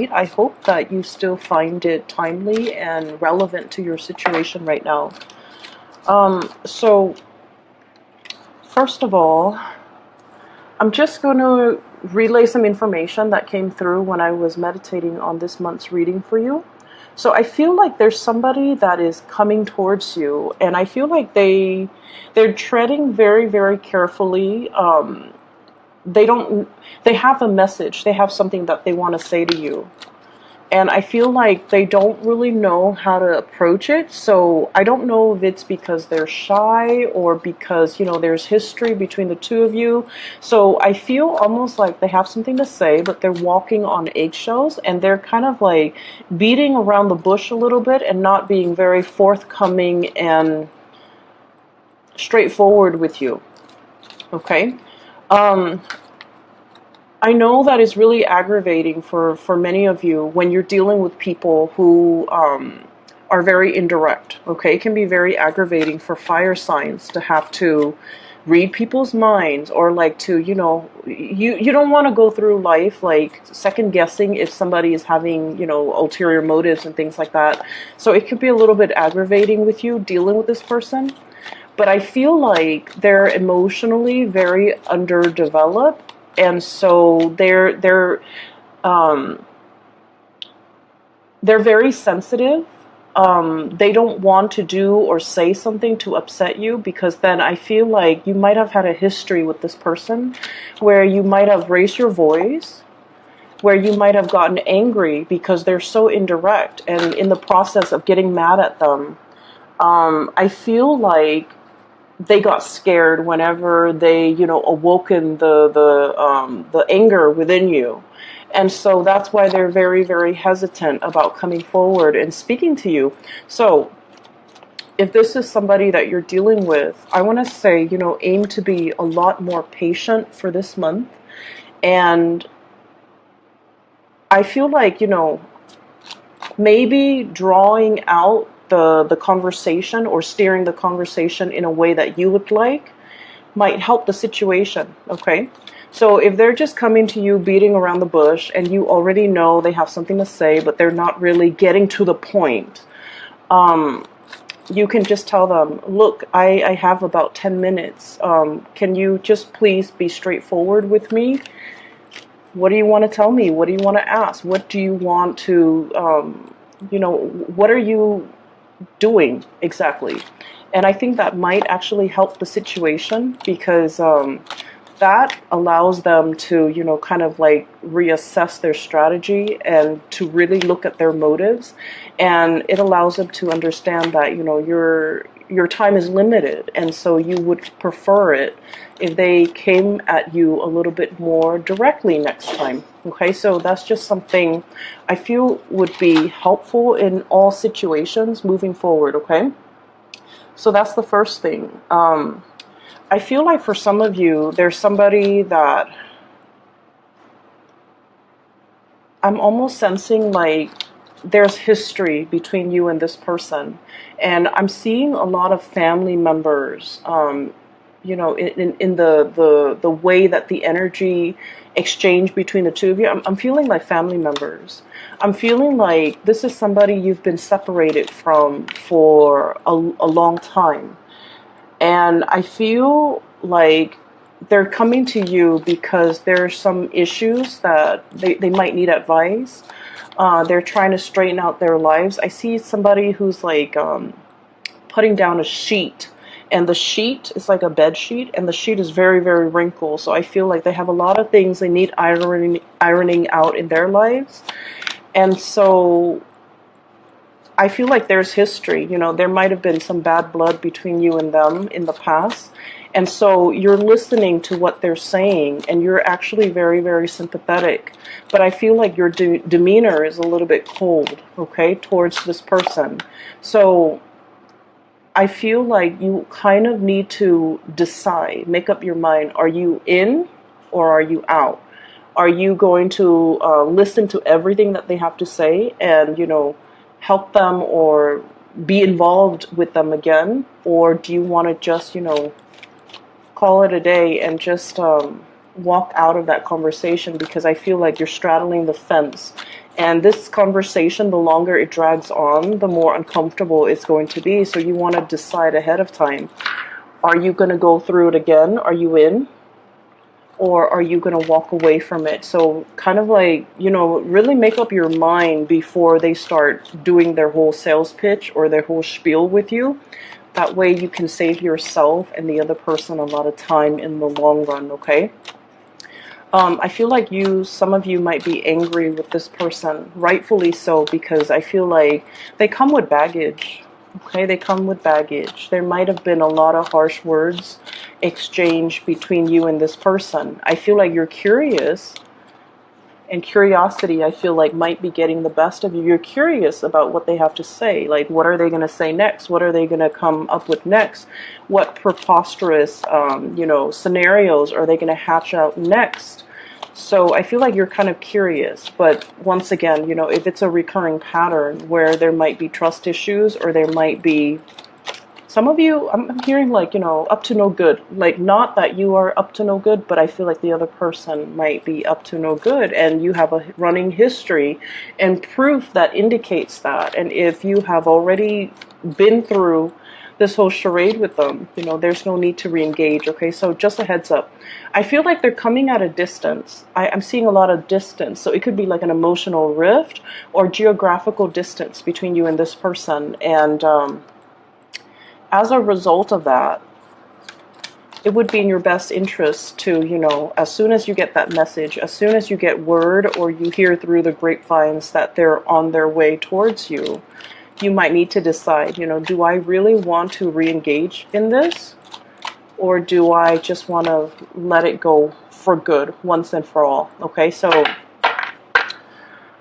I hope that you still find it timely and relevant to your situation right now. So first of all, I'm just going to relay some information that came through when I was meditating on this month's reading for you. So I feel like there's somebody that is coming towards you, and I feel like they're treading very, very carefully. They don't. They have a message. They have something that they want to say to you. And I feel like they don't really know how to approach it. So I don't know if it's because they're shy or because, there's history between the two of you. So I feel almost like they have something to say, but they're walking on eggshells and they're kind of like beating around the bush a little bit and not being very forthcoming and straightforward with you. Okay? I know that is really aggravating for many of you when you're dealing with people who are very indirect, okay? It can be very aggravating for fire signs to have to read people's minds or like to, you don't want to go through life like second guessing if somebody is having, ulterior motives and things like that. So it could be a little bit aggravating with you dealing with this person. But I feel like they're emotionally very underdeveloped, and so they're very sensitive. They don't want to do or say something to upset you because then I feel like you might have had a history with this person where you might have raised your voice, where you might have gotten angry because they're so indirect, and in the process of getting mad at them, I feel like they got scared whenever they, awoken the anger within you. And so that's why they're very, very hesitant about coming forward and speaking to you. So if this is somebody that you're dealing with, I want to say, aim to be a lot more patient for this month. And I feel like, maybe drawing out the conversation or steering the conversation in a way that you would like might help the situation, okay? So if they're just coming to you beating around the bush and you already know they have something to say, but they're not really getting to the point, you can just tell them, look, I have about 10 minutes. Can you just please be straightforward with me? What do you want to tell me? What do you want to ask? What do you want to, what are you doing exactly? And I think that might actually help the situation because that allows them to, kind of like reassess their strategy and to really look at their motives. And it allows them to understand that, your time is limited. And so you would prefer it if they came at you a little bit more directly next time. Okay, so that's just something I feel would be helpful in all situations moving forward, okay? So that's the first thing. I feel like for some of you, there's somebody that I'm almost sensing like there's history between you and this person. And I'm seeing a lot of family members, in the way that the energy exchange between the two of you. I'm feeling like family members. I'm feeling like this is somebody you've been separated from for a long time. And I feel like they're coming to you because there's some issues that they might need advice. They're trying to straighten out their lives. I see somebody who's like putting down a sheet, and the sheet is like a bed sheet, and the sheet is very, very wrinkled. So I feel like they have a lot of things they need ironing out in their lives. And so I feel like there's history. There might have been some bad blood between you and them in the past. And so you're listening to what they're saying, and you're actually very, very sympathetic. But I feel like your demeanor is a little bit cold, okay, towards this person. So I feel like you kind of need to decide, make up your mind. Are you in or are you out? Are you going to listen to everything that they have to say and, help them or be involved with them again? Or do you want to just, call it a day and just walk out of that conversation? Because I feel like you're straddling the fence And this conversation, the longer it drags on, the more uncomfortable it's going to be. So you want to decide ahead of time. Are you going to go through it again? Are you in? Or are you going to walk away from it? So kind of like, you know, really make up your mind before they start doing their whole sales pitch or their whole spiel with you. That way you can save yourself and the other person a lot of time in the long run, okay? I feel like some of you might be angry with this person, rightfully so, because I feel like they come with baggage. Okay, they come with baggage. There might have been a lot of harsh words exchanged between you and this person. I feel like you're curious, and curiosity, I feel like, might be getting the best of you. You're curious about what they have to say. Like, what are they going to say next? What are they going to come up with next? What preposterous, scenarios are they going to hatch out next? So I feel like you're kind of curious, but once again, if it's a recurring pattern where there might be trust issues, or there might be, some of you, I'm hearing like, up to no good. Like, not that you are up to no good, but I feel like the other person might be up to no good, and you have a running history and proof that indicates that. And if you have already been through this whole charade with them, there's no need to re-engage, okay? So just a heads up. I feel like they're coming at a distance. I'm seeing a lot of distance. So it could be like an emotional rift or geographical distance between you and this person. And as a result of that, it would be in your best interest to, as soon as you get that message, as soon as you get word or you hear through the grapevines that they're on their way towards you, you might need to decide, do I really want to re-engage in this? Or do I just want to let it go for good once and for all? Okay, so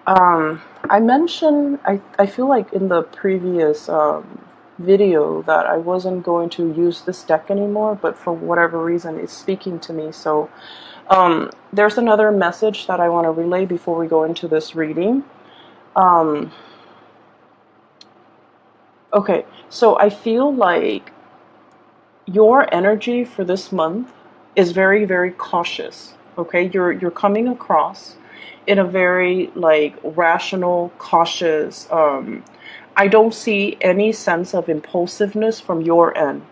I mentioned, I feel like in the previous video that I wasn't going to use this deck anymore, but for whatever reason it's speaking to me. So there's another message that I want to relay before we go into this reading. Okay, so I feel like your energy for this month is very, very cautious. Okay, you're coming across in a very like rational, cautious. I don't see any sense of impulsiveness from your end.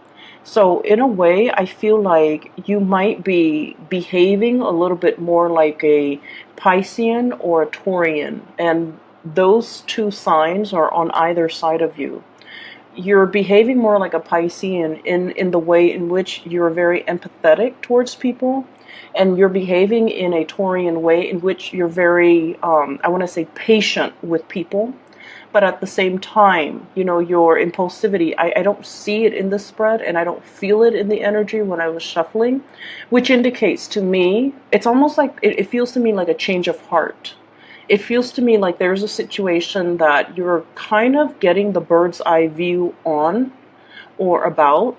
So in a way, I feel like you might be behaving a little bit more like a Piscean or a Taurian, and those two signs are on either side of you. You're behaving more like a Piscean in the way in which you're very empathetic towards people, and you're behaving in a Taurian way in which you're very, I want to say, patient with people. But at the same time, your impulsivity, I don't see it in the spread, and I don't feel it in the energy when I was shuffling, which indicates to me, it's almost like, it feels to me like a change of heart. It feels to me like there's a situation that you're kind of getting the bird's eye view on or about.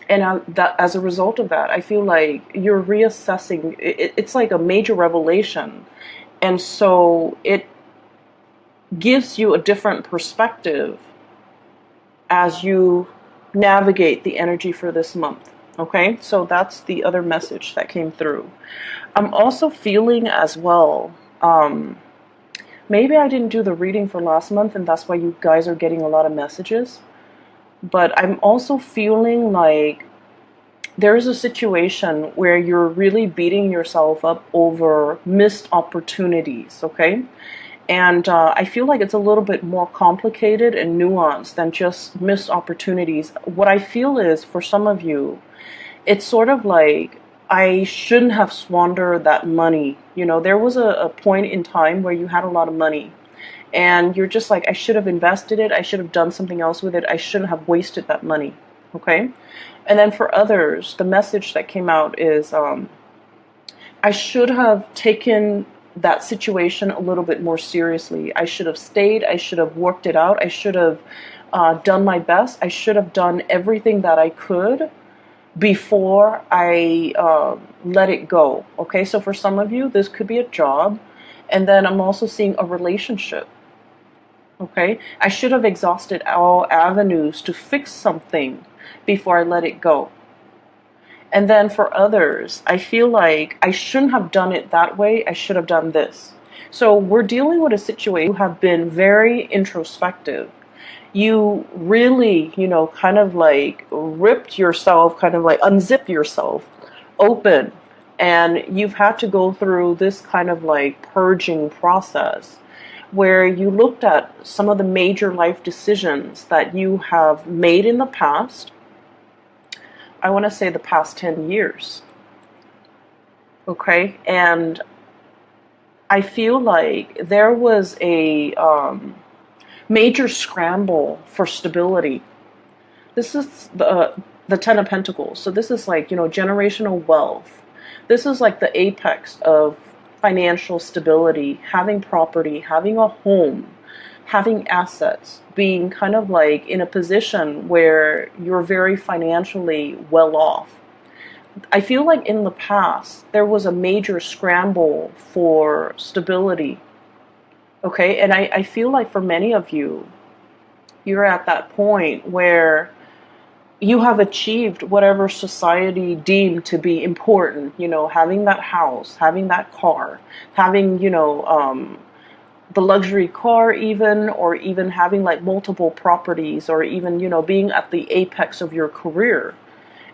And that, as a result of that, I feel like you're reassessing. It's like a major revelation. And so it gives you a different perspective as you navigate the energy for this month. Okay, so that's the other message that came through. I'm also feeling as well, maybe I didn't do the reading for last month and that's why you guys are getting a lot of messages, but I'm also feeling like there is a situation where you're really beating yourself up over missed opportunities, okay? And I feel like it's a little bit more complicated and nuanced than just missed opportunities. What I feel is, for some of you, it's sort of like, I shouldn't have squandered that money. There was a point in time where you had a lot of money, and you're just like, I should have invested it. I should have done something else with it. I shouldn't have wasted that money, okay? And then for others, the message that came out is, I should have taken that situation a little bit more seriously. I should have stayed. I should have worked it out. I should have done my best. I should have done everything that I could before I let it go. Okay, so for some of you, this could be a job, and then I'm also seeing a relationship. Okay, I should have exhausted all avenues to fix something before I let it go. And then for others, I feel like I shouldn't have done it that way. I should have done this. So we're dealing with a situation. You have been very introspective. You really, kind of like ripped yourself, kind of like unzip yourself open. And you've had to go through this kind of like purging process where you looked at some of the major life decisions that you have made in the past. I want to say the past 10 years. Okay. And I feel like there was a major scramble for stability. This is the Ten of Pentacles. So this is like, generational wealth. This is like the apex of financial stability, having property, having a home, having assets, being kind of like in a position where you're very financially well off. I feel like in the past, there was a major scramble for stability. Okay. And I feel like for many of you, you're at that point where you have achieved whatever society deemed to be important, having that house, having that car, having, the luxury car even, or even having like multiple properties, or even, being at the apex of your career.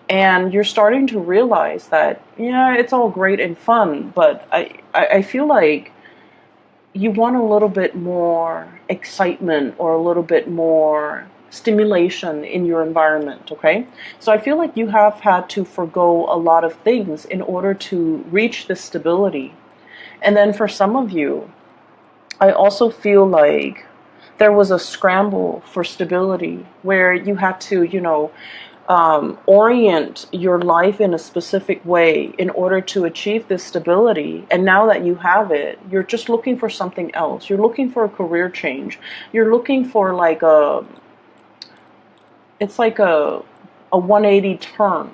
And you're starting to realize that, yeah, it's all great and fun, but I feel like you want a little bit more excitement or a little bit more stimulation in your environment, okay? So I feel like you have had to forgo a lot of things in order to reach this stability. And then for some of you, I also feel like there was a scramble for stability where you had to, orient your life in a specific way in order to achieve this stability. And now that you have it, you're just looking for something else. You're looking for a career change. You're looking for like it's like a 180 turn.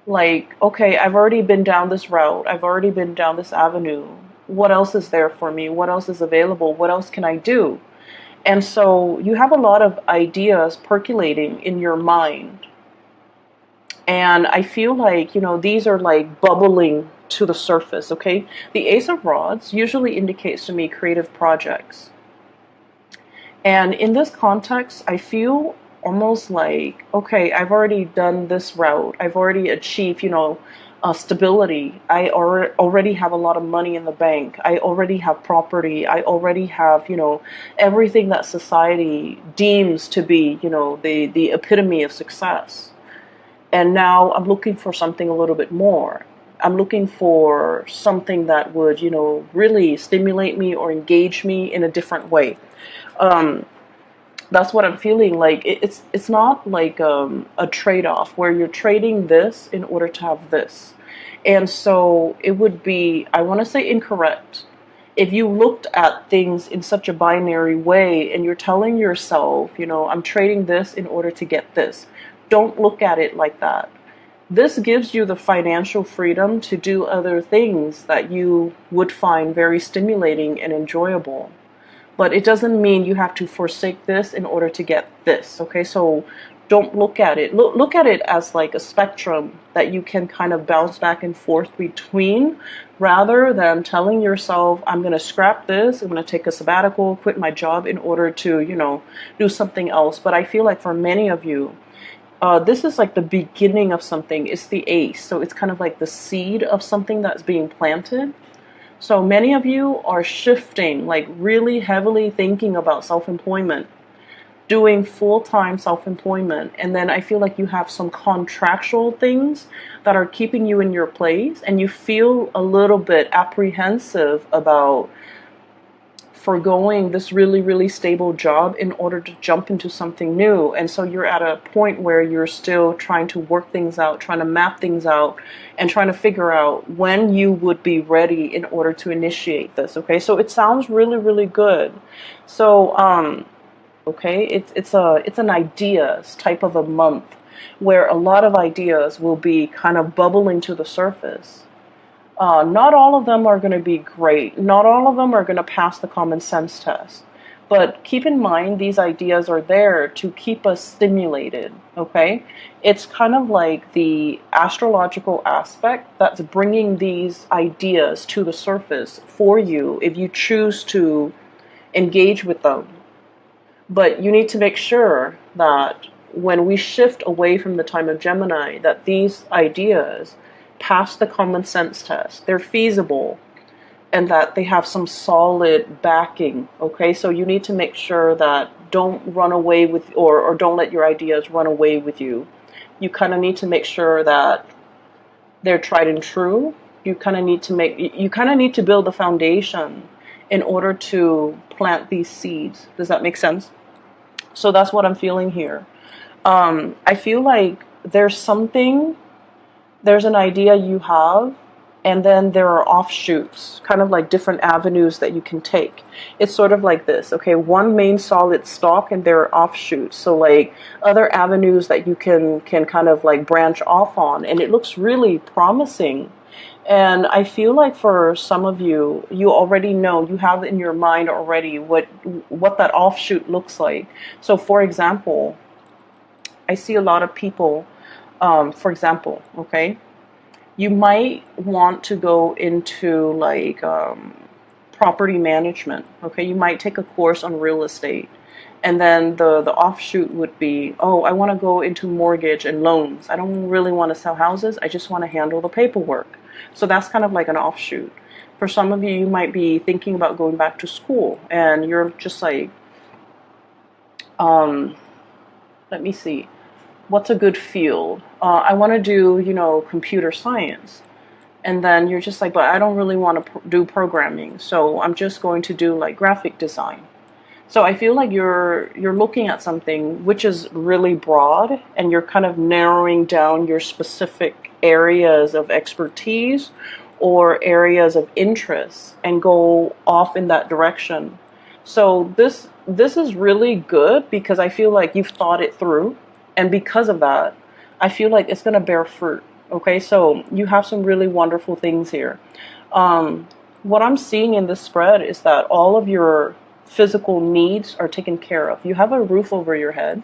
Like, okay, I've already been down this route. I've already been down this avenue. What else is there for me? What else is available? What else can I do? And so you have a lot of ideas percolating in your mind. And I feel like, these are like bubbling to the surface, okay? The Ace of Rods usually indicates to me creative projects. And in this context, I feel almost like, okay, I've already done this route. I've already achieved, stability. I already have a lot of money in the bank. I already have property. I already have, everything that society deems to be, the epitome of success. And now I'm looking for something a little bit more. I'm looking for something that would, really stimulate me or engage me in a different way. That's what I'm feeling like. It's not like a trade-off where you're trading this in order to have this. And so it would be, I want to say, incorrect if you looked at things in such a binary way and you're telling yourself, I'm trading this in order to get this. Don't look at it like that. This gives you the financial freedom to do other things that you would find very stimulating and enjoyable. But it doesn't mean you have to forsake this in order to get this, okay? So don't look at it. Look at it as like a spectrum that you can kind of bounce back and forth between, rather than telling yourself, I'm going to scrap this, I'm going to take a sabbatical, quit my job in order to, do something else. But I feel like for many of you, this is like the beginning of something. It's the ace. So it's kind of like the seed of something that's being planted. So many of you are shifting, like really heavily thinking about self-employment, doing full-time self-employment. And then I feel like you have some contractual things that are keeping you in your place, and you feel a little bit apprehensive about foregoing this really, really stable job in order to jump into something new. And so you're at a point where you're still trying to work things out, trying to map things out, and trying to figure out when you would be ready in order to initiate this. Okay, so it sounds really, really good. So, okay, it's an ideas type of a month where a lot of ideas will be kind of bubbling to the surface. Not all of them are going to be great. Not all of them are going to pass the common sense test. But keep in mind, these ideas are there to keep us stimulated, okay? It's kind of like the astrological aspect that's bringing these ideas to the surface for you if you choose to engage with them. But you need to make sure that when we shift away from the time of Gemini, that these ideas pass the common sense test. They're feasible, and that they have some solid backing. Okay, so you need to make sure that don't run away with, or don't let your ideas run away with you. You kind of need to make sure that they're tried and true. You kind of need to build the foundation in order to plant these seeds. Does that make sense? So that's what I'm feeling here. I feel like there's an idea you have, and then there are offshoots, kind of like different avenues that you can take. It's sort of like this, okay? One main solid stalk, and there are offshoots. So like other avenues that you can kind of like branch off on, and it looks really promising. And I feel like for some of you, you already know, you have in your mind already what that offshoot looks like. So for example, I see a lot of people, for example, okay, you might want to go into like property management, okay? You might take a course on real estate. And then the offshoot would be, oh, I want to go into mortgage and loans. I don't really want to sell houses. I just want to handle the paperwork. So that's kind of like an offshoot. For some of you, you might be thinking about going back to school, and you're just like, let me see, what's a good field? I want to do, computer science. And then you're just like, but I don't really want to do programming. So I'm just going to do like graphic design. So I feel like you're looking at something which is really broad, and you're kind of narrowing down your specific areas of expertise or areas of interest and go off in that direction. So this is really good because I feel like you've thought it through, and because of that, I feel like it's going to bear fruit. Okay, so you have some really wonderful things here. What I'm seeing in this spread is that all of your physical needs are taken care of. You have a roof over your head,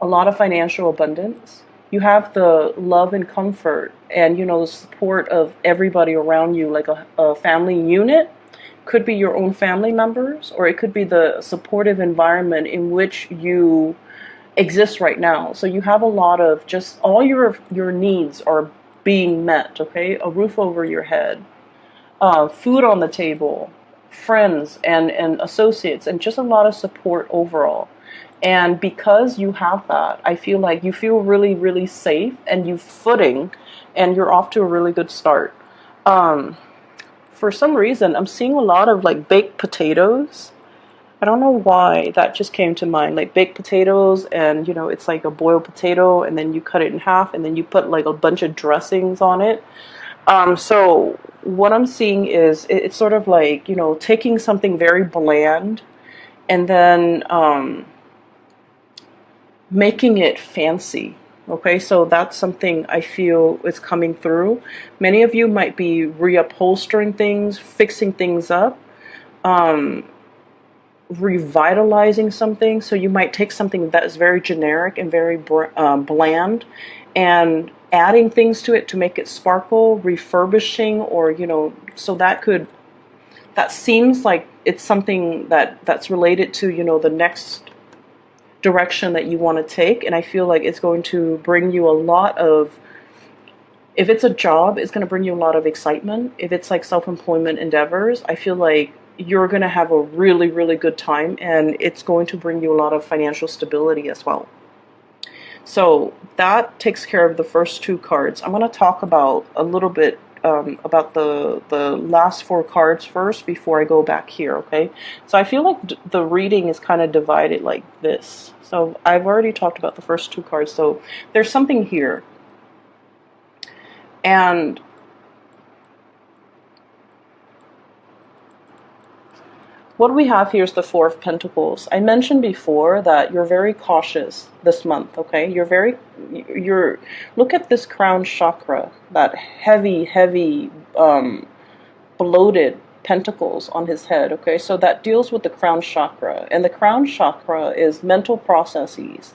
a lot of financial abundance. You have the love and comfort and, the support of everybody around you, like a family unit. Could be your own family members, or it could be the supportive environment in which you exist right now. So you have a lot of just all your needs are being met, okay? A roof over your head, food on the table, friends and associates, and just a lot of support overall. And because you have that, I feel like you feel really, really safe, and you've footing, and you're off to a really good start. For some reason, I'm seeing a lot of like baked potatoes. I don't know why that just came to mind, like baked potatoes, and it's like a boiled potato, and then you cut it in half, and then you put like a bunch of dressings on it. So what I'm seeing is it's sort of like, taking something very bland and then making it fancy. Okay, so that's something I feel is coming through. Many of you might be reupholstering things, fixing things up, revitalizing something. So you might take something that is very generic and very bland, and adding things to it to make it sparkle, refurbishing, or so that seems like it's something that's related to the next direction that you want to take. And I feel like it's going to bring you a lot of, if it's a job, it's going to bring you a lot of excitement. If it's like self-employment endeavors, I feel like you're going to have a really, really good time, and it's going to bring you a lot of financial stability as well. So that takes care of the first two cards. I'm going to talk about a little bit about the last four cards first before I go back here, okay? So I feel like the reading is kind of divided like this. So I've already talked about the first two cards, so there's something here. And what we have here is the Four of Pentacles. I mentioned before that you're very cautious this month, okay? Look at this crown chakra, that heavy, bloated pentacles on his head, okay? So that deals with the crown chakra. And the crown chakra is mental processes,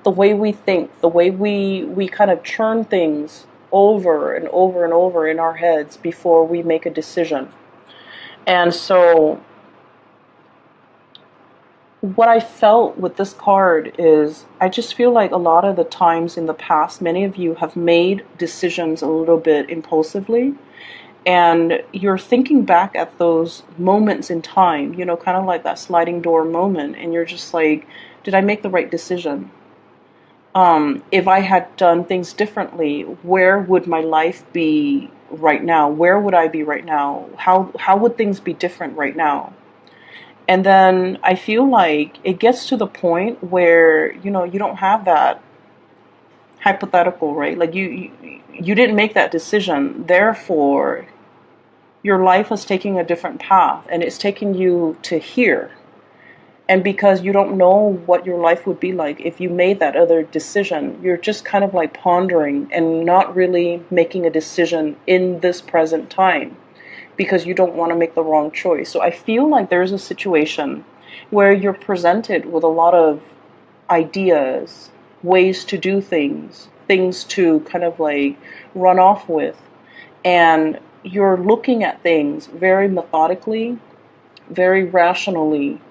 the way we think, the way we kind of churn things over and over and over in our heads before we make a decision. And so what I felt with this card is I just feel like a lot of the times in the past, many of you have made decisions a little bit impulsively, and you're thinking back at those moments in time, you know, kind of like that sliding door moment, and you're just like, did I make the right decision? If I had done things differently, where would my life be right now? Where would I be right now? How would things be different right now? And then I feel like it gets to the point where, you know, you don't have that hypothetical, right? Like you didn't make that decision. Therefore, your life is taking a different path, and it's taking you to here. And because you don't know what your life would be like if you made that other decision, you're just kind of like pondering and not really making a decision in this present time, because you don't want to make the wrong choice. So I feel like there's a situation where you're presented with a lot of ideas, ways to do things, things to kind of like run off with. And you're looking at things very methodically, very rationally.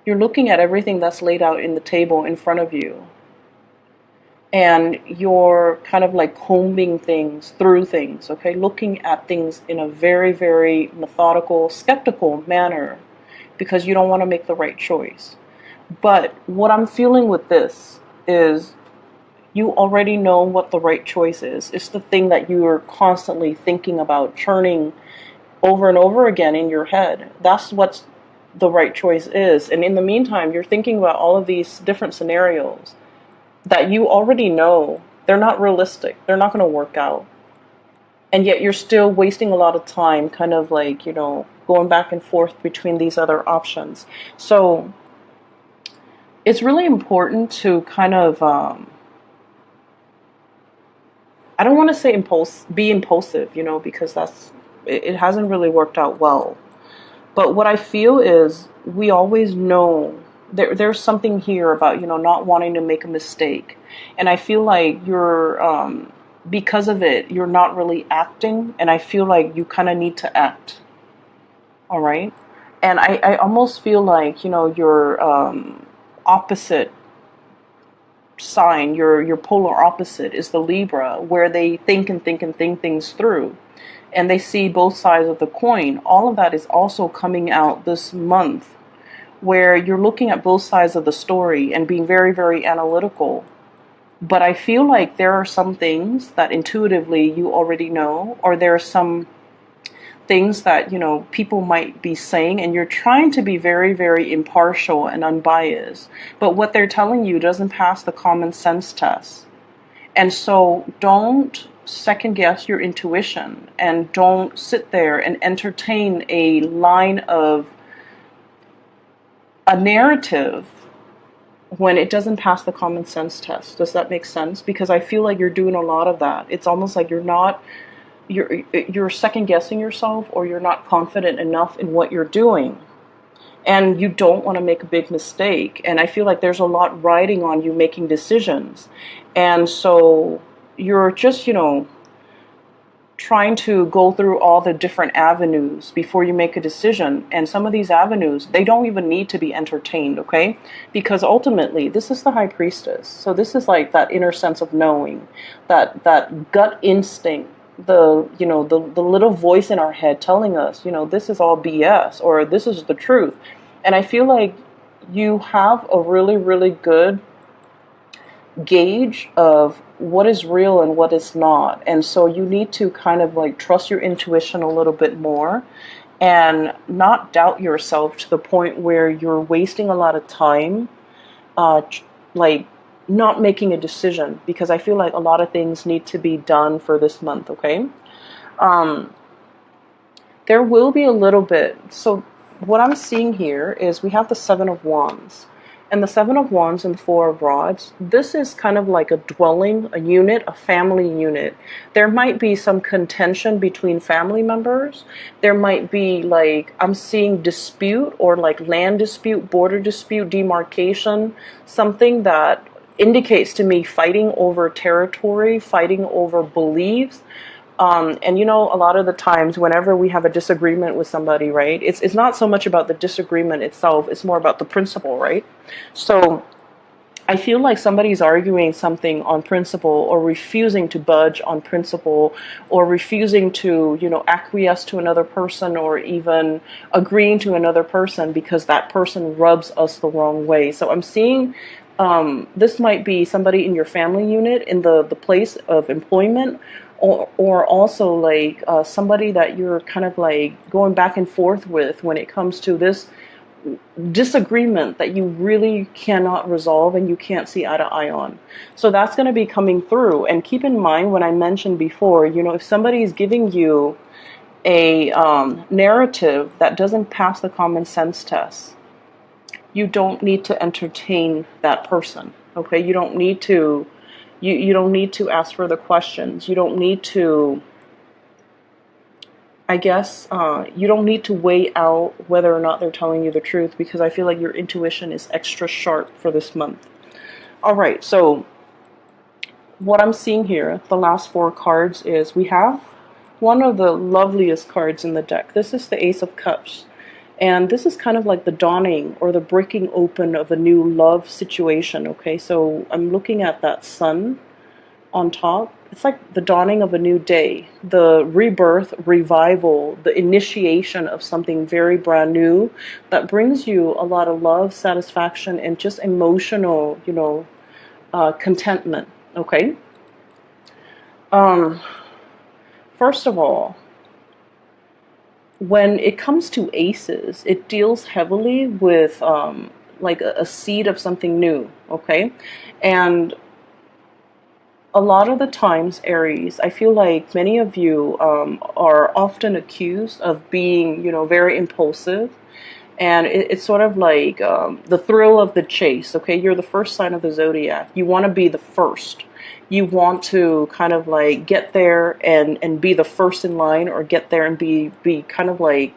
You're looking at everything that's laid out in the table in front of you. And you're kind of like combing things through things, okay? Looking at things in a very, very methodical, skeptical manner, because you don't want to make the right choice. But what I'm feeling with this is you already know what the right choice is. It's the thing that you're constantly thinking about, churning over and over again in your head. That's what the right choice is. And in the meantime, you're thinking about all of these different scenarios that you already know they're not realistic, they're not going to work out. And yet you're still wasting a lot of time kind of like, you know, going back and forth between these other options. So it's really important to kind of, I don't want to say be impulsive, you know, because it hasn't really worked out well. But what I feel is we always know there's something here about, you know, not wanting to make a mistake. And I feel like you're, because of it, you're not really acting. And I feel like you kind of need to act. All right. And I almost feel like, you know, your opposite sign, your polar opposite is the Libra, where they think and think and think things through. And they see both sides of the coin. All of that is also coming out this month, where you're looking at both sides of the story and being very, very analytical. But I feel like there are some things that intuitively you already know, or there are some things that, you know, people might be saying, and you're trying to be very, very impartial and unbiased. But what they're telling you doesn't pass the common sense test. And so don't second guess your intuition, and don't sit there and entertain a line of a narrative when it doesn't pass the common sense test. Does that make sense? Because I feel like you're doing a lot of that. It's almost like you're second guessing yourself, or you're not confident enough in what you're doing, and you don't want to make a big mistake. And I feel like there's a lot riding on you making decisions. And so you're just, you know, trying to go through all the different avenues before you make a decision. And some of these avenues, they don't even need to be entertained, okay? Because ultimately, this is the High Priestess. So this is like that inner sense of knowing, that gut instinct, the little voice in our head telling us, you know, this is all BS, or this is the truth. And I feel like you have a really, really good gauge of what is real and what is not. And so you need to kind of like trust your intuition a little bit more, and not doubt yourself to the point where you're wasting a lot of time like not making a decision, because I feel like a lot of things need to be done for this month, okay? There will be a little bit. So what I'm seeing here is we have the Seven of Wands. And the Seven of Wands and the Four of Rods, this is kind of like a dwelling, a unit, a family unit. There might be some contention between family members. There might be like, I'm seeing dispute or like land dispute, border dispute, demarcation, something that indicates to me fighting over territory, fighting over beliefs. And you know, a lot of the times whenever we have a disagreement with somebody, right, it's not so much about the disagreement itself, it's more about the principle, right? So I feel like somebody's arguing something on principle or refusing to budge on principle or refusing to, you know, acquiesce to another person or even agreeing to another person because that person rubs us the wrong way. So I'm seeing this might be somebody in your family unit, in the place of employment, or also like somebody that you're kind of like going back and forth with when it comes to this disagreement that you really cannot resolve and you can't see eye to eye on. So that's going to be coming through. And keep in mind, when I mentioned before, you know, if somebody is giving you a narrative that doesn't pass the common sense test, you don't need to entertain that person. Okay, you don't need to. You don't need to ask further questions. You don't need to, I guess, you don't need to weigh out whether or not they're telling you the truth, because I feel like your intuition is extra sharp for this month. All right, so what I'm seeing here, the last four cards, is we have one of the loveliest cards in the deck. This is the Ace of Cups. And this is kind of like the dawning or the breaking open of a new love situation, okay? So I'm looking at that sun on top. It's like the dawning of a new day, the rebirth, revival, the initiation of something very brand new that brings you a lot of love, satisfaction, and just emotional, you know, contentment, okay? First of all, when it comes to aces, it deals heavily with like a seed of something new, okay? And a lot of the times, Aries, I feel like many of you are often accused of being, you know, very impulsive. And it's sort of like the thrill of the chase, okay? You're the first sign of the zodiac. You want to be the first. You want to kind of like get there and be the first in line, or get there and be kind of like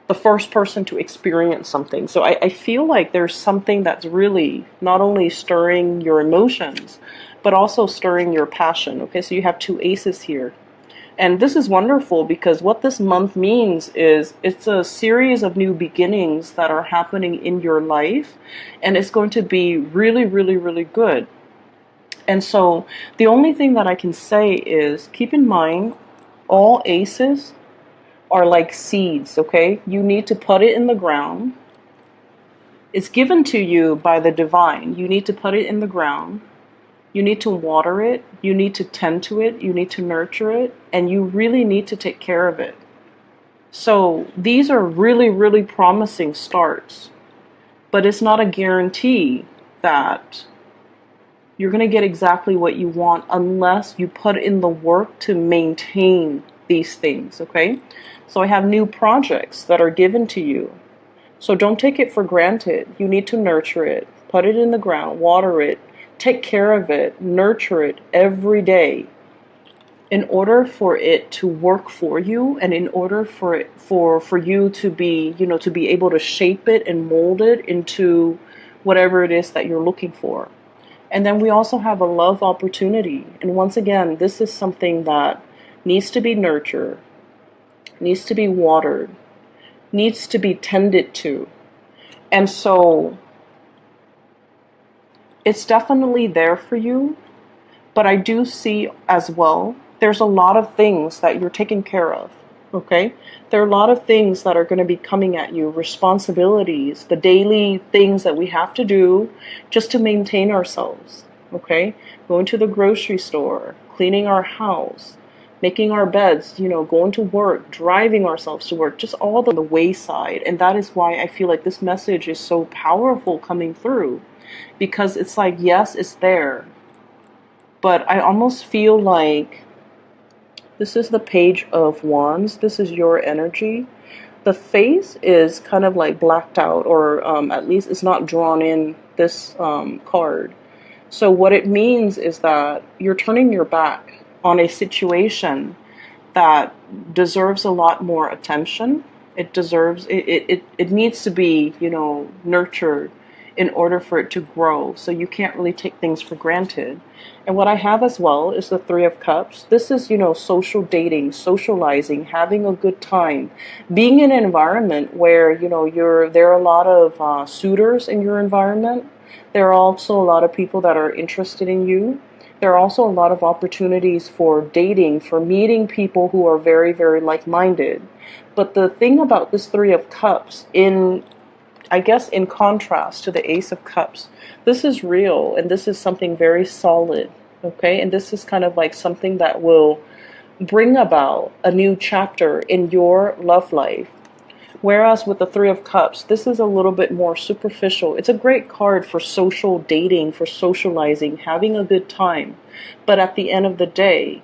the first person to experience something. So I feel like there's something that's really not only stirring your emotions, but also stirring your passion, okay? So you have two aces here. And this is wonderful because what this month means is it's a series of new beginnings that are happening in your life, and it's going to be really, really, really good. And so the only thing that I can say is keep in mind, all aces are like seeds, okay? You need to put it in the ground. It's given to you by the divine. You need to put it in the ground. You need to water it, you need to tend to it, you need to nurture it, and you really need to take care of it. So these are really, really promising starts, but it's not a guarantee that you're going to get exactly what you want unless you put in the work to maintain these things, okay? So I have new projects that are given to you. So don't take it for granted. You need to nurture it, put it in the ground, water it, take care of it, nurture it every day in order for it to work for you, and in order for it, for you to be, you know, to be able to shape it and mold it into whatever it is that you're looking for. And then we also have a love opportunity. And once again, this is something that needs to be nurtured, needs to be watered, needs to be tended to. And so it's definitely there for you, but I do see as well, there's a lot of things that you're taking care of, okay? There are a lot of things that are going to be coming at you, responsibilities, the daily things that we have to do just to maintain ourselves, okay? Going to the grocery store, cleaning our house, making our beds, you know, going to work, driving ourselves to work, just all the wayside. And that is why I feel like this message is so powerful coming through. Because it's like, yes, it's there, but I almost feel like this is the Page of Wands. This is your energy. the face is kind of like blacked out, or at least it's not drawn in this card. So what it means is that you're turning your back on a situation that deserves a lot more attention. It deserves it needs to be, nurtured in order for it to grow. So you can't really take things for granted. And what I have as well is the Three of Cups. This is, social dating, socializing, having a good time, being in an environment where, there are a lot of suitors in your environment. There are also a lot of people that are interested in you. There are also a lot of opportunities for dating, for meeting people who are very, very like-minded. But the thing about this Three of Cups, I guess in contrast to the Ace of Cups, this is real and this is something very solid, okay? And this is kind of like something that will bring about a new chapter in your love life. Whereas with the Three of Cups, this is a little bit more superficial. It's a great card for social dating, for socializing, having a good time. But at the end of the day,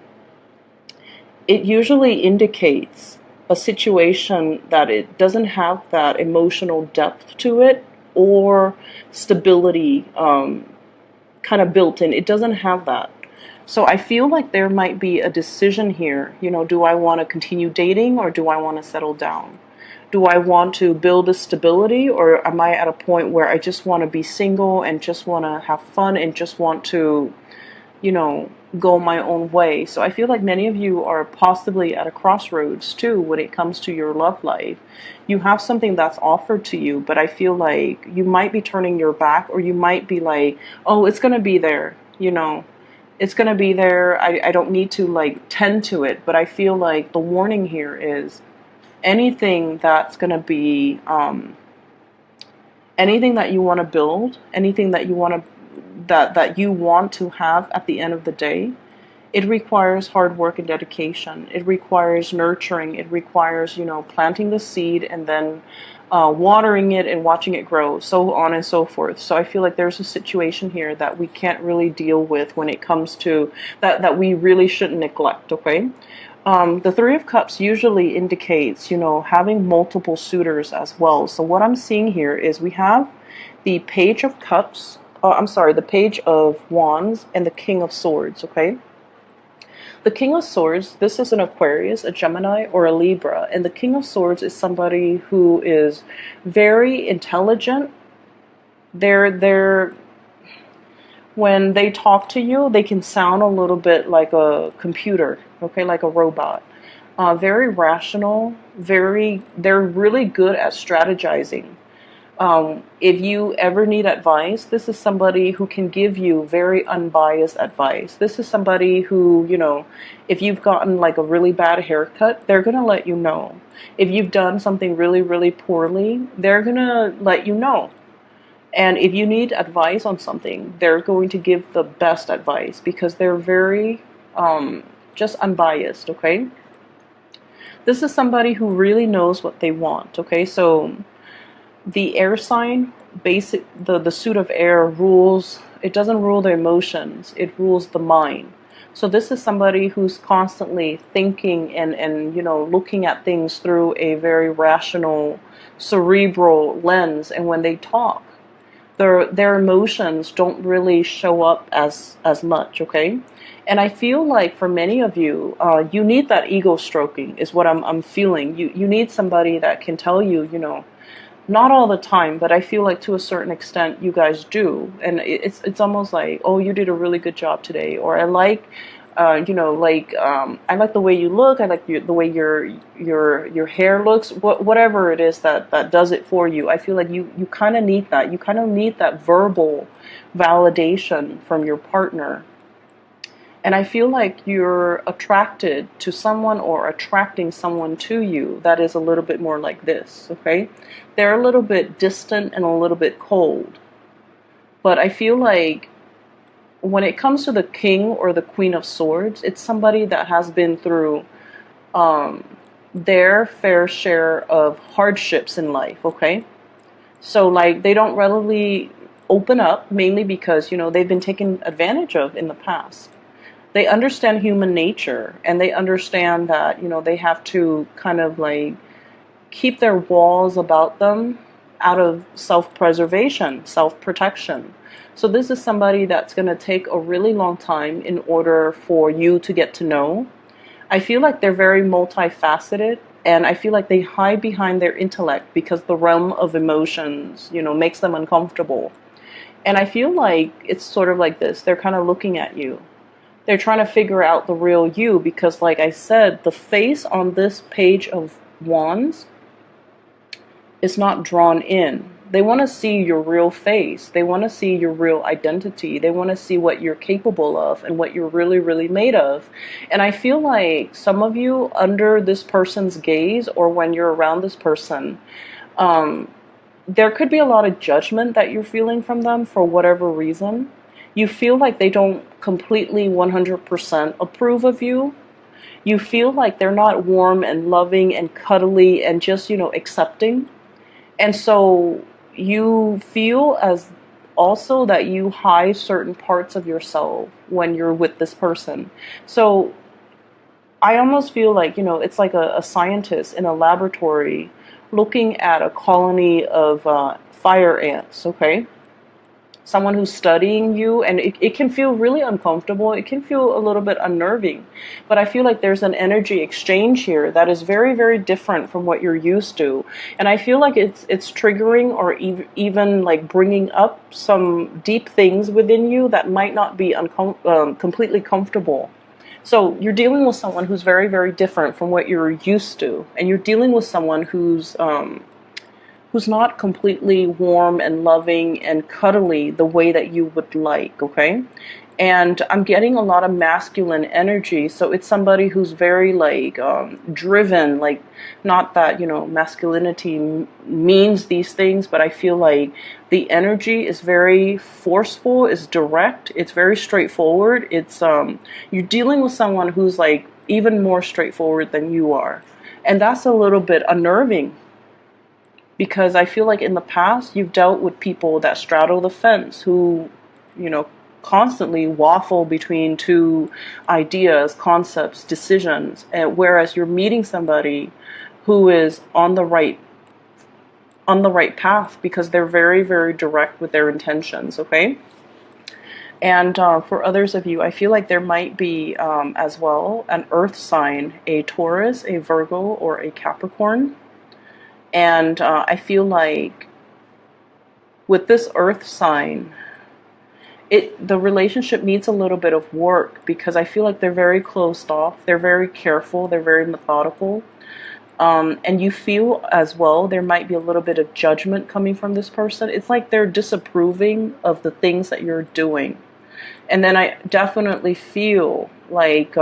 it usually indicates a situation that it doesn't have that emotional depth to it, or stability kind of built in. It doesn't have that. So I feel like there might be a decision here. Do I want to continue dating, or do I want to settle down? Do I want to build a stability, or am I at a point where I just want to be single and just want to have fun and just want to, go my own way? So I feel like many of you are possibly at a crossroads too when it comes to your love life. You have something that's offered to you, but I feel like you might be turning your back, or you might be like, oh, it's going to be there, It's going to be there. I don't need to tend to it. But I feel like the warning here is anything that's going to be, anything that you want to build, anything that you want to, that you want to have at the end of the day, it requires hard work and dedication. It requires nurturing. It requires, planting the seed and then watering it and watching it grow, so on and so forth. So I feel like there's a situation here that we can't really deal with when it comes to that we really shouldn't neglect, okay? The Three of Cups usually indicates, having multiple suitors as well. So what I'm seeing here is we have the Page of Cups, the Page of Wands, and the King of Swords, okay? The King of Swords, this is an Aquarius, a Gemini, or a Libra. And the King of Swords is somebody who is very intelligent. When they talk to you, they can sound a little bit like a computer, okay, like a robot. Very rational, they're really good at strategizing. If you ever need advice, this is somebody who can give you very unbiased advice. This is somebody who, if you've gotten like a really bad haircut, they're going to let you know. If you've done something really, really poorly, they're going to let you know. And if you need advice on something, they're going to give the best advice because they're very just unbiased, okay? This is somebody who really knows what they want, okay? So the air sign, the suit of air rules, it doesn't rule the emotions, it rules the mind. So this is somebody who's constantly thinking and looking at things through a very rational, cerebral lens. And when they talk, their emotions don't really show up as much, okay? And I feel like for many of you, you need that ego stroking is what I'm feeling. You need somebody that can tell you, not all the time, but I feel like to a certain extent you guys do. And it's almost like, oh, you did a really good job today. Or I like, I like the way you look. I like the way your hair looks. Whatever it is that does it for you. I feel like you kind of need that. You kind of need that verbal validation from your partner. And I feel like you're attracted to someone or attracting someone to you that is a little bit more like this, okay? They're a little bit distant and a little bit cold. But I feel like when it comes to the King or the Queen of Swords, it's somebody that has been through their fair share of hardships in life, okay? So like they don't readily open up, mainly because, they've been taken advantage of in the past. They understand human nature, and they understand that, they have to kind of like keep their walls about them out of self-preservation, self-protection. So this is somebody that's going to take a really long time in order for you to get to know. I feel like they're very multifaceted, and I feel like they hide behind their intellect because the realm of emotions, makes them uncomfortable. And I feel like it's sort of like this. They're kind of looking at you. They're trying to figure out the real you because, like I said, the face on this page of wands is not drawn in. They want to see your real face. They want to see your real identity. They want to see what you're capable of and what you're really, really made of. And I feel like some of you, under this person's gaze or when you're around this person, there could be a lot of judgment that you're feeling from them for whatever reason. You feel like they don't completely 100% approve of you. You feel like they're not warm and loving and cuddly and just, accepting. And so you feel as also that you hide certain parts of yourself when you're with this person. So I almost feel like, it's like a scientist in a laboratory looking at a colony of fire ants, okay? Someone who's studying you, and it can feel really uncomfortable. It can feel a little bit unnerving. But I feel like there's an energy exchange here that is very, very different from what you're used to. And I feel like it's triggering or even like bringing up some deep things within you that might not be completely comfortable. So you're dealing with someone who's very, very different from what you're used to. And you're dealing with someone who's not completely warm and loving and cuddly the way that you would like, okay? And I'm getting a lot of masculine energy, so it's somebody who's very like driven, like not that, masculinity means these things, but I feel like the energy is very forceful, it's direct, it's very straightforward. It's you're dealing with someone who's like even more straightforward than you are. And that's a little bit unnerving, because I feel like in the past you've dealt with people that straddle the fence, who, constantly waffle between two ideas, concepts, decisions, and whereas you're meeting somebody who is on the right path because they're very, very direct with their intentions, okay? And for others of you, I feel like there might be as well an earth sign, a Taurus, a Virgo, or a Capricorn. And I feel like with this earth sign, the relationship needs a little bit of work, because I feel like they're very closed off, they're very careful, they're very methodical. And you feel as well there might be a little bit of judgment coming from this person. It's like they're disapproving of the things that you're doing. And then I definitely feel like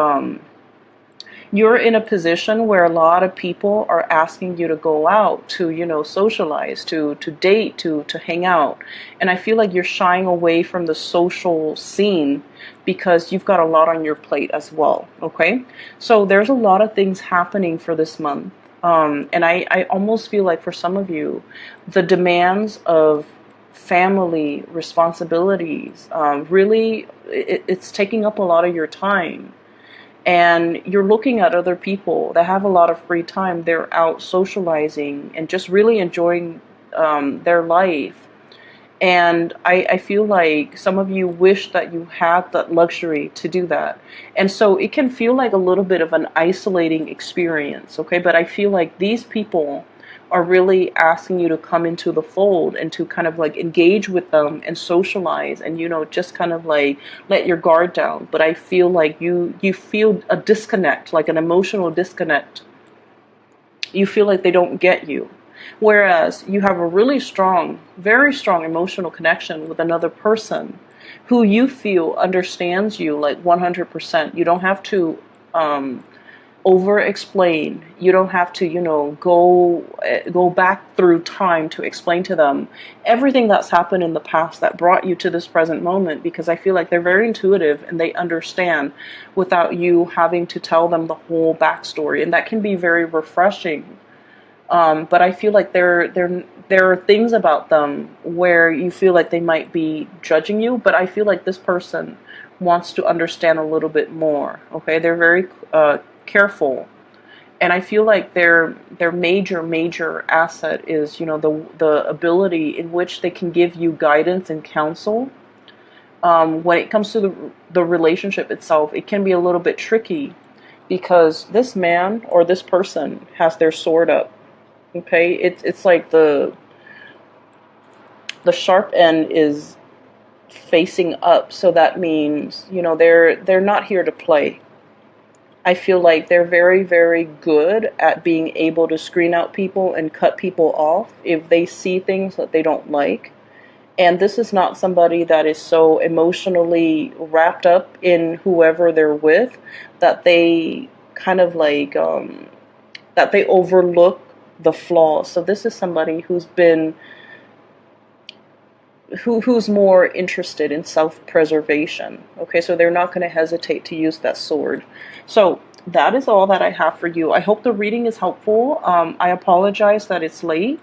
you're in a position where a lot of people are asking you to go out, to, socialize, to date, to hang out. And I feel like you're shying away from the social scene because you've got a lot on your plate as well, okay? So there's a lot of things happening for this month. And I almost feel like for some of you, the demands of family responsibilities, really, it's taking up a lot of your time. And you're looking at other people that have a lot of free time. They're out socializing and just really enjoying their life. And I feel like some of you wish that you had that luxury to do that. And so it can feel like a little bit of an isolating experience, okay? But I feel like these people are really asking you to come into the fold and to kind of like engage with them and socialize and, just kind of like let your guard down. But I feel like you feel a disconnect, like an emotional disconnect. You feel like they don't get you. Whereas you have a really strong, very strong emotional connection with another person who you feel understands you like 100%. You don't have to over explain. You don't have to, go back through time to explain to them everything that's happened in the past that brought you to this present moment, because I feel like they're very intuitive and they understand without you having to tell them the whole backstory, and that can be very refreshing. But I feel like there are things about them where you feel like they might be judging you, but I feel like this person wants to understand a little bit more. Okay, they're very careful, And I feel like their major asset is, the ability in which they can give you guidance and counsel. When it comes to the relationship itself, it can be a little bit tricky because this man or this person has their sword up. Okay, it's like the sharp end is facing up, so that means, they're not here to play. I feel like they're very, very good at being able to screen out people and cut people off if they see things that they don't like. And this is not somebody that is so emotionally wrapped up in whoever they're with that they kind of like, that they overlook the flaws. So this is somebody who's more interested in self-preservation. Okay, so they're not going to hesitate to use that sword. So that is all that I have for you. I hope the reading is helpful. I apologize that it's late,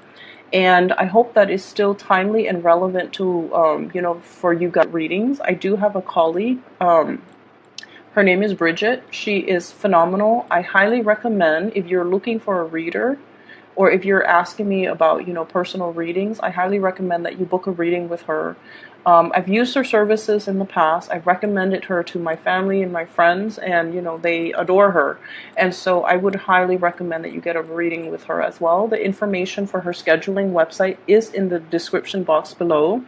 and I hope that it's still timely and relevant to, for you guys readings. I do have a colleague. Her name is Bridget. She is phenomenal. I highly recommend, if you're looking for a reader, or if you're asking me about, personal readings, I highly recommend that you book a reading with her. I've used her services in the past. I've recommended her to my family and my friends, and, they adore her. And so I would highly recommend that you get a reading with her as well. The information for her scheduling website is in the description box below.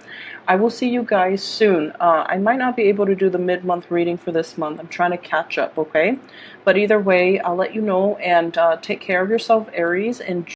I will see you guys soon. I might not be able to do the mid-month reading for this month. I'm trying to catch up, okay? But either way, I'll let you know, and take care of yourself, Aries, and